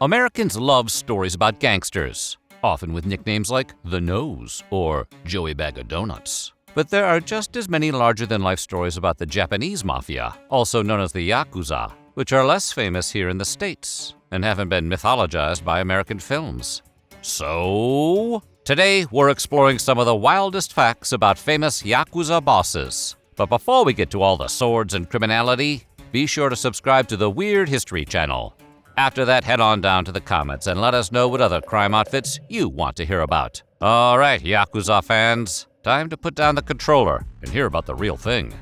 Americans love stories about gangsters, often with nicknames like The Nose or Joey Bag of Donuts. But there are just as many larger-than-life stories about the Japanese Mafia, also known as the Yakuza, which are less famous here in the States and haven't been mythologized by American films. So, today we're exploring some of the wildest facts about famous Yakuza bosses. But before we get to all the swords and criminality, be sure to subscribe to the Weird History channel. After that, head on down to the comments and let us know what other crime outfits you want to hear about. All right, Yakuza fans, time to put down the controller and hear about the real thing.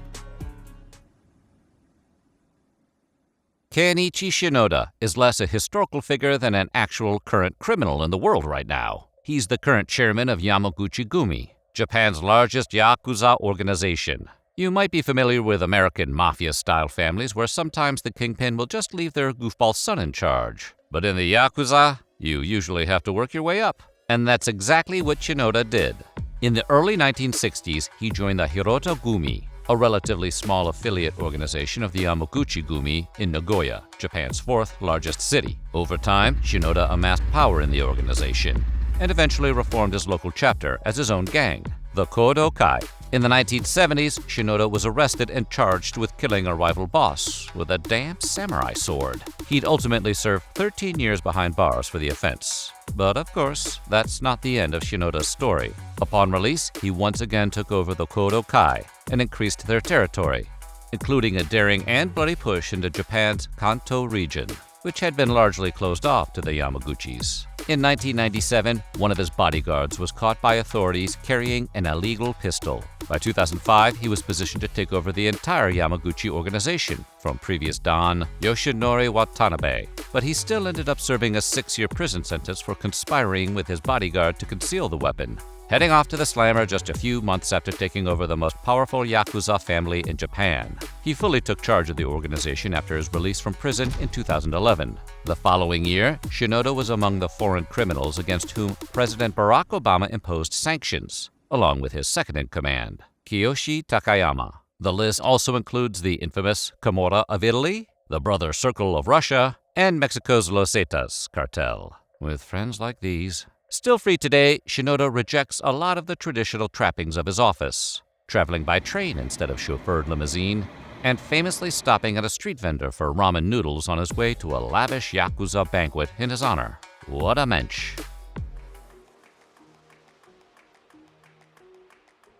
Kenichi Shinoda is less a historical figure than an actual current criminal in the world right now. He's the current chairman of Yamaguchi-gumi, Japan's largest Yakuza organization. You might be familiar with American Mafia-style families where sometimes the kingpin will just leave their goofball son in charge. But in the Yakuza, you usually have to work your way up. And that's exactly what Shinoda did. In the early 1960s, he joined the Hirota-gumi, a relatively small affiliate organization of the Yamaguchi-gumi in Nagoya, Japan's fourth largest city. Over time, Shinoda amassed power in the organization and eventually reformed his local chapter as his own gang, the Kodokai. In the 1970s, Shinoda was arrested and charged with killing a rival boss with a damn samurai sword. He'd ultimately serve 13 years behind bars for the offense. But of course, that's not the end of Shinoda's story. Upon release, he once again took over the Kodokai and increased their territory, including a daring and bloody push into Japan's Kanto region, which had been largely closed off to the Yamaguchis. In 1997, one of his bodyguards was caught by authorities carrying an illegal pistol. By 2005, he was positioned to take over the entire Yamaguchi organization from previous Don Yoshinori Watanabe, but he still ended up serving a 6-year prison sentence for conspiring with his bodyguard to conceal the weapon. Heading off to the slammer just a few months after taking over the most powerful Yakuza family in Japan. He fully took charge of the organization after his release from prison in 2011. The following year, Shinoda was among the foreign criminals against whom President Barack Obama imposed sanctions, along with his second-in-command, Kiyoshi Takayama. The list also includes the infamous Camorra of Italy, the Brother Circle of Russia, and Mexico's Los Zetas cartel. With friends like these, still free today, Shinoda rejects a lot of the traditional trappings of his office, traveling by train instead of chauffeured limousine, and famously stopping at a street vendor for ramen noodles on his way to a lavish Yakuza banquet in his honor. What a mensch.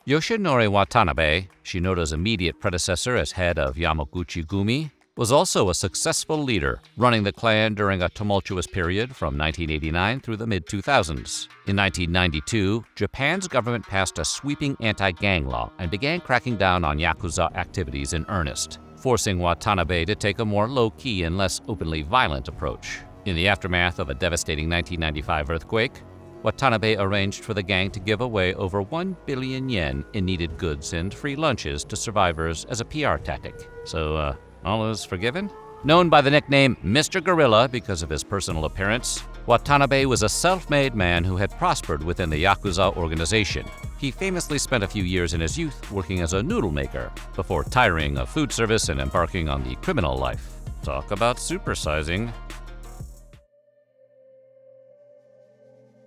Yoshinori Watanabe, Shinoda's immediate predecessor as head of Yamaguchi-gumi, was also a successful leader, running the clan during a tumultuous period from 1989 through the mid-2000s. In 1992, Japan's government passed a sweeping anti-gang law and began cracking down on Yakuza activities in earnest, forcing Watanabe to take a more low-key and less openly violent approach. In the aftermath of a devastating 1995 earthquake, Watanabe arranged for the gang to give away over 1 billion yen in needed goods and free lunches to survivors as a PR tactic. So, all is forgiven? Known by the nickname Mr. Gorilla because of his personal appearance, Watanabe was a self-made man who had prospered within the Yakuza organization. He famously spent a few years in his youth working as a noodle maker before tiring of food service and embarking on the criminal life. Talk about supersizing.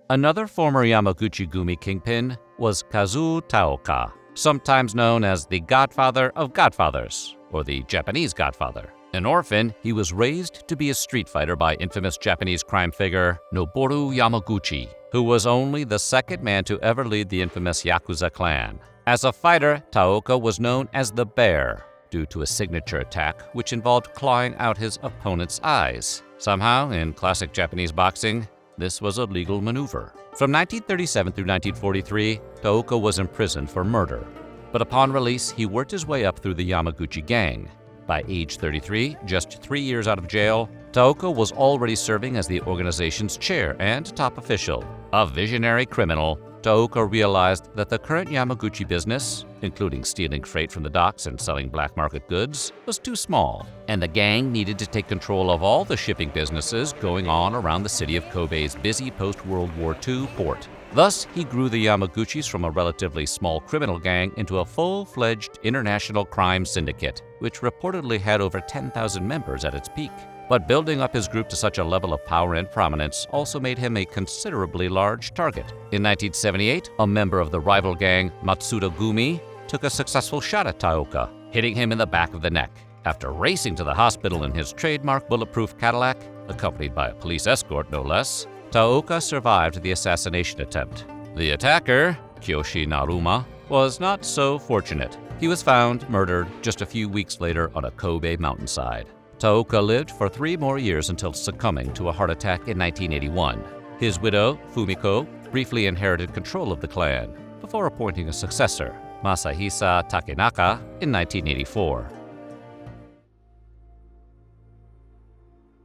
Another former Yamaguchi-gumi kingpin was Kazuo Taoka, sometimes known as the Godfather of Godfathers, or the Japanese Godfather. An orphan, he was raised to be a street fighter by infamous Japanese crime figure Noboru Yamaguchi, who was only the second man to ever lead the infamous Yakuza clan. As a fighter, Taoka was known as the Bear, due to a signature attack which involved clawing out his opponent's eyes. Somehow, in classic Japanese boxing, this was a legal maneuver. From 1937 through 1943, Taoka was imprisoned for murder. But upon release, he worked his way up through the Yamaguchi gang. By age 33, just 3 years out of jail, Taoka was already serving as the organization's chair and top official. A visionary criminal, Taoka realized that the current Yamaguchi business, including stealing freight from the docks and selling black market goods, was too small, and the gang needed to take control of all the shipping businesses going on around the city of Kobe's busy post-World War II port. Thus, he grew the Yamaguchis from a relatively small criminal gang into a full-fledged international crime syndicate, which reportedly had over 10,000 members at its peak. But building up his group to such a level of power and prominence also made him a considerably large target. In 1978, a member of the rival gang Matsuda Gumi took a successful shot at Taoka, hitting him in the back of the neck. After racing to the hospital in his trademark bulletproof Cadillac, accompanied by a police escort no less, Taoka survived the assassination attempt. The attacker, Kiyoshi Naruma, was not so fortunate. He was found murdered just a few weeks later on a Kobe mountainside. Taoka lived for 3 more years until succumbing to a heart attack in 1981. His widow, Fumiko, briefly inherited control of the clan before appointing a successor, Masahisa Takenaka, in 1984.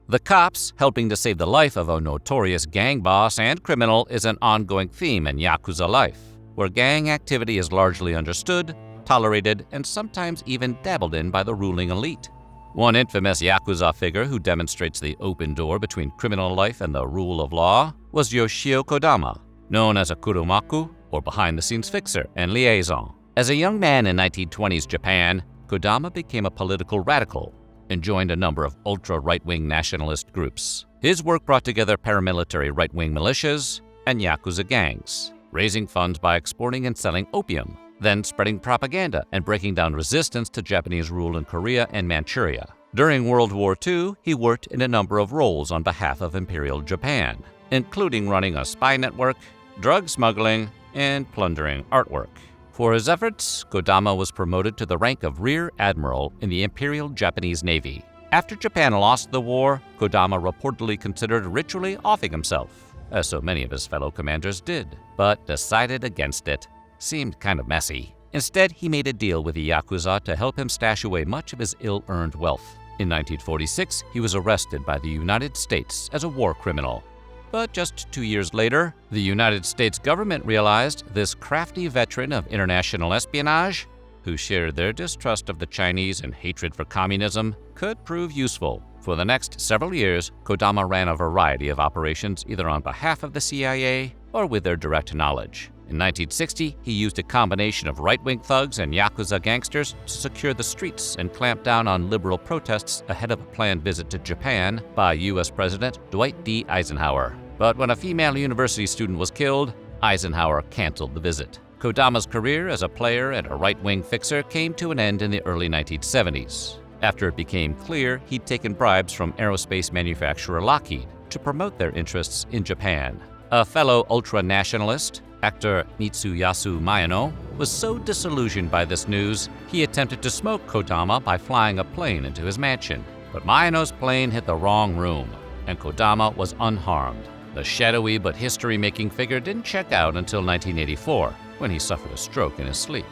The cops helping to save the life of a notorious gang boss and criminal is an ongoing theme in Yakuza life, where gang activity is largely understood, tolerated, and sometimes even dabbled in by the ruling elite. One infamous Yakuza figure who demonstrates the open door between criminal life and the rule of law was Yoshio Kodama, known as a kuromaku, or behind-the-scenes fixer and liaison. As a young man in 1920s Japan, Kodama became a political radical and joined a number of ultra-right-wing nationalist groups. His work brought together paramilitary right-wing militias and Yakuza gangs, raising funds by exporting and selling opium, then spreading propaganda and breaking down resistance to Japanese rule in Korea and Manchuria. During World War II, he worked in a number of roles on behalf of Imperial Japan, including running a spy network, drug smuggling, and plundering artwork. For his efforts, Kodama was promoted to the rank of Rear Admiral in the Imperial Japanese Navy. After Japan lost the war, Kodama reportedly considered ritually offing himself, as so many of his fellow commanders did, but decided against it. Seemed kind of messy. Instead, he made a deal with the Yakuza to help him stash away much of his ill-earned wealth. In 1946, he was arrested by the United States as a war criminal. But just 2 years later, the United States government realized this crafty veteran of international espionage, who shared their distrust of the Chinese and hatred for communism, could prove useful. For the next several years, Kodama ran a variety of operations either on behalf of the CIA or with their direct knowledge. In 1960, he used a combination of right-wing thugs and Yakuza gangsters to secure the streets and clamp down on liberal protests ahead of a planned visit to Japan by U.S. President Dwight D. Eisenhower. But when a female university student was killed, Eisenhower canceled the visit. Kodama's career as a player and a right-wing fixer came to an end in the early 1970s, after it became clear he'd taken bribes from aerospace manufacturer Lockheed to promote their interests in Japan. A fellow ultra-nationalist, actor Mitsuyasu Miyano, was so disillusioned by this news, he attempted to smoke Kodama by flying a plane into his mansion. But Miyano's plane hit the wrong room, and Kodama was unharmed. The shadowy but history-making figure didn't check out until 1984, when he suffered a stroke in his sleep.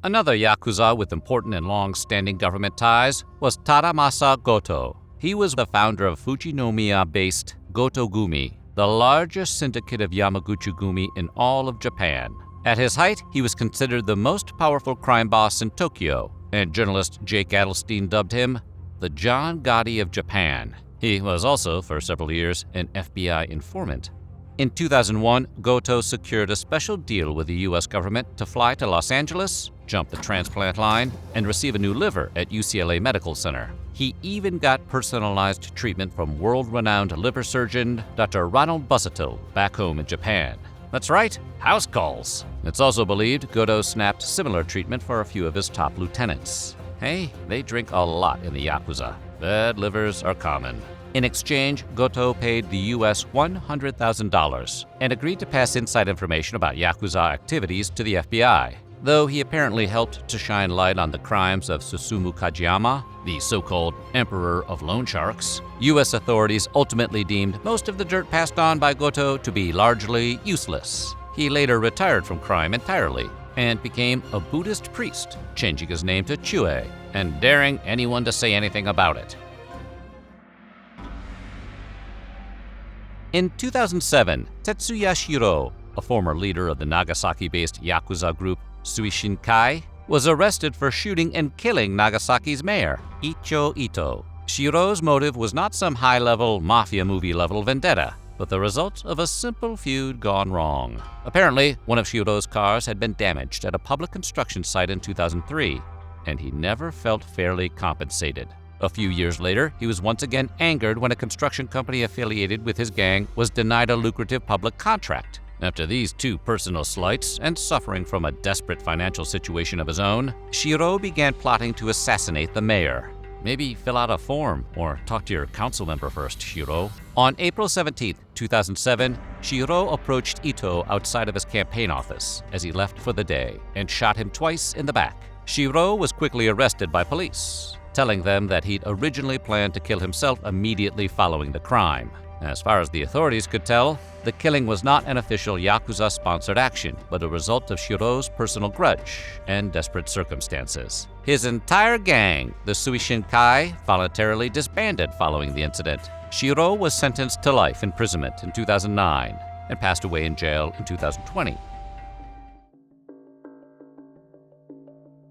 Another Yakuza with important and long-standing government ties was Tadamasa Goto. He was the founder of Fujinomiya-based Goto Gumi, the largest syndicate of Yamaguchi-gumi in all of Japan. At his height, he was considered the most powerful crime boss in Tokyo, and journalist Jake Adelstein dubbed him the John Gotti of Japan. He was also, for several years, an FBI informant. In 2001, Goto secured a special deal with the U.S. government to fly to Los Angeles, jump the transplant line, and receive a new liver at UCLA Medical Center. He even got personalized treatment from world-renowned liver surgeon Dr. Ronald Busuttil back home in Japan. That's right, house calls. It's also believed Goto snapped similar treatment for a few of his top lieutenants. Hey, they drink a lot in the Yakuza. Bad livers are common. In exchange, Goto paid the U.S. $100,000 and agreed to pass inside information about Yakuza activities to the FBI. Though he apparently helped to shine light on the crimes of Susumu Kajiyama, the so-called Emperor of Loan Sharks, U.S. authorities ultimately deemed most of the dirt passed on by Goto to be largely useless. He later retired from crime entirely and became a Buddhist priest, changing his name to Chue and daring anyone to say anything about it. In 2007, Tetsuya Shiroo, a former leader of the Nagasaki-based Yakuza group Suishinkai, was arrested for shooting and killing Nagasaki's mayor, Icho Ito. Shiroo's motive was not some high-level, mafia movie-level vendetta, but the result of a simple feud gone wrong. Apparently, one of Shiroo's cars had been damaged at a public construction site in 2003, and he never felt fairly compensated. A few years later, he was once again angered when a construction company affiliated with his gang was denied a lucrative public contract. After these two personal slights, and suffering from a desperate financial situation of his own, Shiroo began plotting to assassinate the mayor. Maybe fill out a form or talk to your council member first, Shiroo. On April 17, 2007, Shiroo approached Ito outside of his campaign office as he left for the day and shot him twice in the back. Shiroo was quickly arrested by police, telling them that he'd originally planned to kill himself immediately following the crime. As far as the authorities could tell, the killing was not an official Yakuza-sponsored action, but a result of Shiroo's personal grudge and desperate circumstances. His entire gang, the Suishinkai, voluntarily disbanded following the incident. Shiroo was sentenced to life imprisonment in 2009 and passed away in jail in 2020.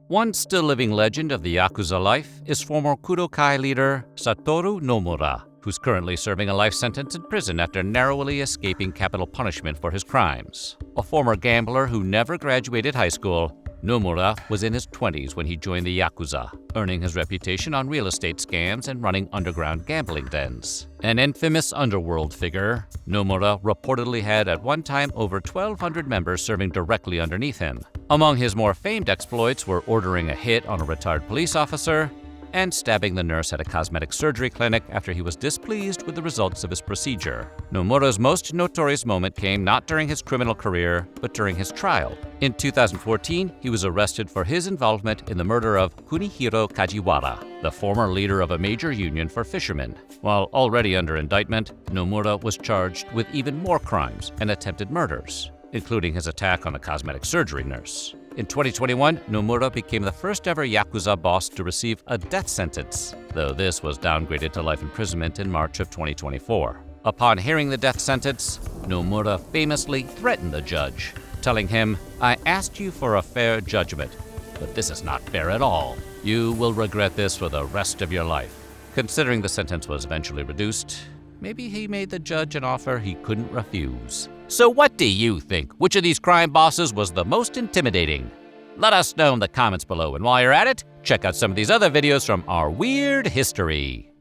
One still living legend of the Yakuza life is former Kudokai leader Satoru Nomura, who's currently serving a life sentence in prison after narrowly escaping capital punishment for his crimes. A former gambler who never graduated high school, Nomura was in his 20s when he joined the Yakuza, earning his reputation on real estate scams and running underground gambling dens. An infamous underworld figure, Nomura reportedly had at one time over 1,200 members serving directly underneath him. Among his more famed exploits were ordering a hit on a retired police officer and stabbing the nurse at a cosmetic surgery clinic after he was displeased with the results of his procedure. Nomura's most notorious moment came not during his criminal career, but during his trial. In 2014, he was arrested for his involvement in the murder of Kunihiro Kajiwara, the former leader of a major union for fishermen. While already under indictment, Nomura was charged with even more crimes and attempted murders, including his attack on a cosmetic surgery nurse. In 2021, Nomura became the first ever Yakuza boss to receive a death sentence, though this was downgraded to life imprisonment in March of 2024. Upon hearing the death sentence, Nomura famously threatened the judge, telling him, "I asked you for a fair judgment, but this is not fair at all. You will regret this for the rest of your life." Considering the sentence was eventually reduced, maybe he made the judge an offer he couldn't refuse. So what do you think? Which of these crime bosses was the most intimidating? Let us know in the comments below, and while you're at it, check out some of these other videos from our weird history.